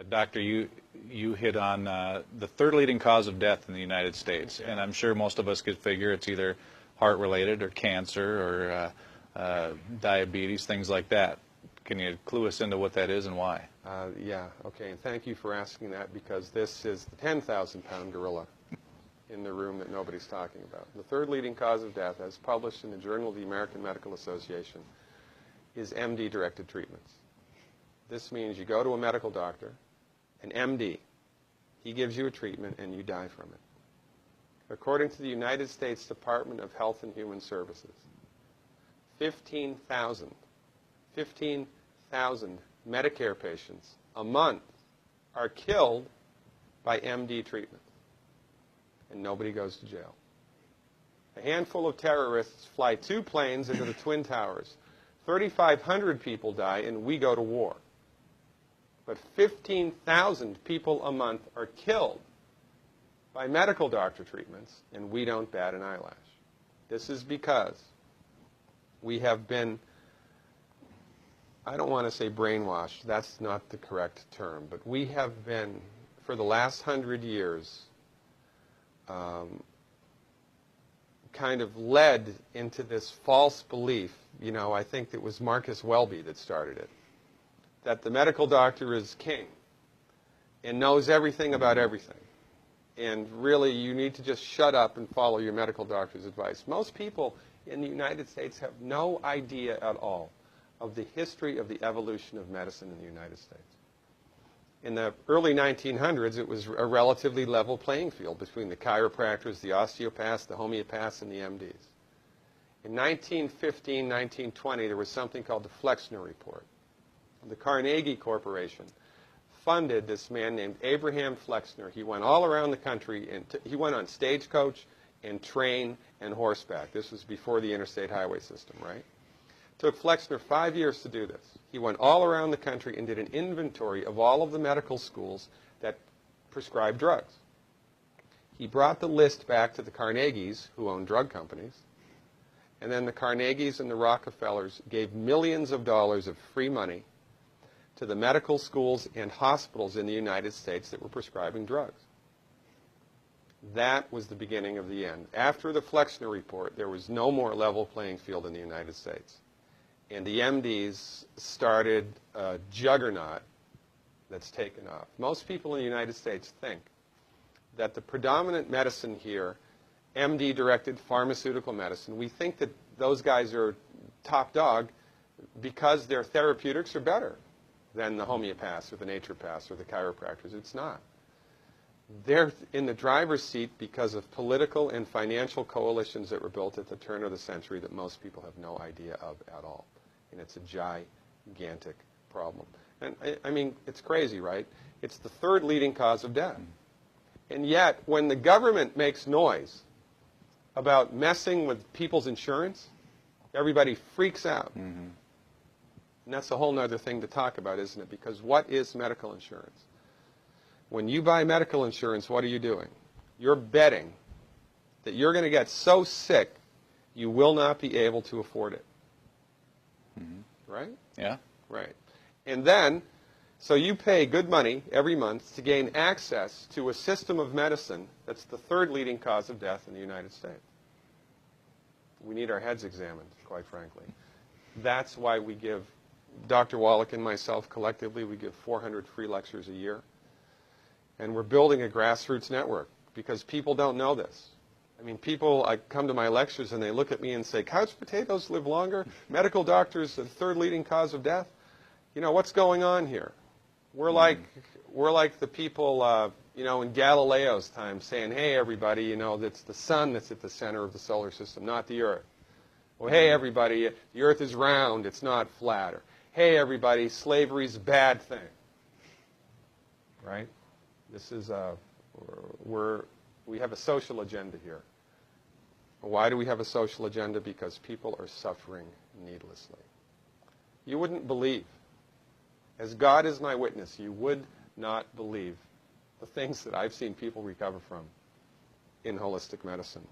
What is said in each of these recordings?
Doctor, you hit on the third leading cause of death in the United States, and I'm sure most of us could figure it's either heart-related or cancer or diabetes, things like that. Can you clue us into what that is and why? Yeah, okay, and thank you for asking that, because this is the 10,000-pound gorilla in the room that nobody's talking about. The third leading cause of death, as published in the Journal of the American Medical Association, is MD-directed treatments. This means you go to a medical doctor, an MD. He gives you a treatment and you die from it. According to the United States Department of Health and Human Services, 15,000 Medicare patients a month are killed by MD treatment, and nobody goes to jail. A handful of terrorists fly 2 planes into the Twin Towers. 3,500 people die, and we go to war. But 15,000 people a month are killed by medical doctor treatments, and we don't bat an eyelash. This is because we have been, I don't want to say brainwashed, that's not the correct term, but we have been, for the last 100 years, kind of led into this false belief. You know, I think it was Marcus Welby that started it, that the medical doctor is king and knows everything about everything. And really, you need to just shut up and follow your medical doctor's advice. Most people in the United States have no idea at all of the history of the evolution of medicine in the United States. In the early 1900s, it was a relatively level playing field between the chiropractors, the osteopaths, the homeopaths, and the MDs. In 1915, 1920, there was something called the Flexner Report. The Carnegie Corporation funded this man named Abraham Flexner. He went all around the country, and he went on stagecoach and train and horseback. This was before the interstate highway system, right? It took Flexner 5 years to do this. He went all around the country and did an inventory of all of the medical schools that prescribed drugs. He brought the list back to the Carnegies, who owned drug companies, and then the Carnegies and the Rockefellers gave millions of dollars of free money to the medical schools and hospitals in the United States that were prescribing drugs. That was the beginning of the end. After the Flexner Report, there was no more level playing field in the United States. And the MDs started a juggernaut that's taken off. Most people in the United States think that the predominant medicine here, MD-directed pharmaceutical medicine, we think that those guys are top dog because their therapeutics are better than the homeopaths or the naturopaths or the chiropractors. It's not. They're in the driver's seat because of political and financial coalitions that were built at the turn of the century that most people have no idea of at all. And it's a gigantic problem. And I mean, it's crazy, right? It's the third leading cause of death. And yet, when the government makes noise about messing with people's insurance, everybody freaks out. Mm-hmm. And that's a whole other thing to talk about, isn't it? Because what is medical insurance? When you buy medical insurance, what are you doing? You're betting that you're going to get so sick you will not be able to afford it. Mm-hmm. Right? Yeah. Right. And then, so you pay good money every month to gain access to a system of medicine that's the third leading cause of death in the United States. We need our heads examined, quite frankly. That's why we give, Dr. Wallach and myself collectively, we give 400 free lectures a year. And we're building a grassroots network because people don't know this. I mean, people, I come to my lectures and they look at me and say, couch potatoes live longer? Medical doctors, the third leading cause of death? You know, what's going on here? We're like the people, you know, in Galileo's time saying, hey, everybody, you know, it's the sun that's at the center of the solar system, not the Earth. Well, hey, everybody, the Earth is round, it's not flat. Or, hey, everybody, slavery's a bad thing. Right? This is, we have a social agenda here. Why do we have a social agenda? Because people are suffering needlessly. You wouldn't believe, as God is my witness, you would not believe the things that I've seen people recover from in holistic medicine.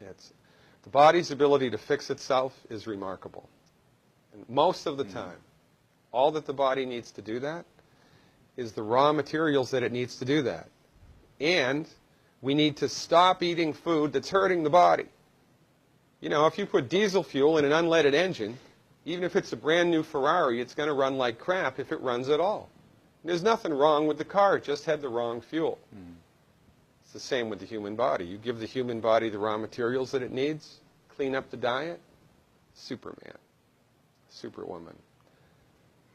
The body's ability to fix itself is remarkable. And most of the time, all that the body needs to do that is the raw materials that it needs to do that. And we need to stop eating food that's hurting the body. You know, if you put diesel fuel in an unleaded engine, even if it's a brand new Ferrari, it's going to run like crap if it runs at all. There's nothing wrong with the car, it just had the wrong fuel. It's the same with the human body. You give the human body the raw materials that it needs, clean up the diet, Superman, Superwoman.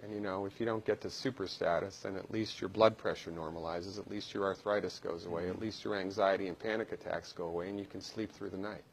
And you know, if you don't get to super status, then at least your blood pressure normalizes, at least your arthritis goes away, at least your anxiety and panic attacks go away, and you can sleep through the night.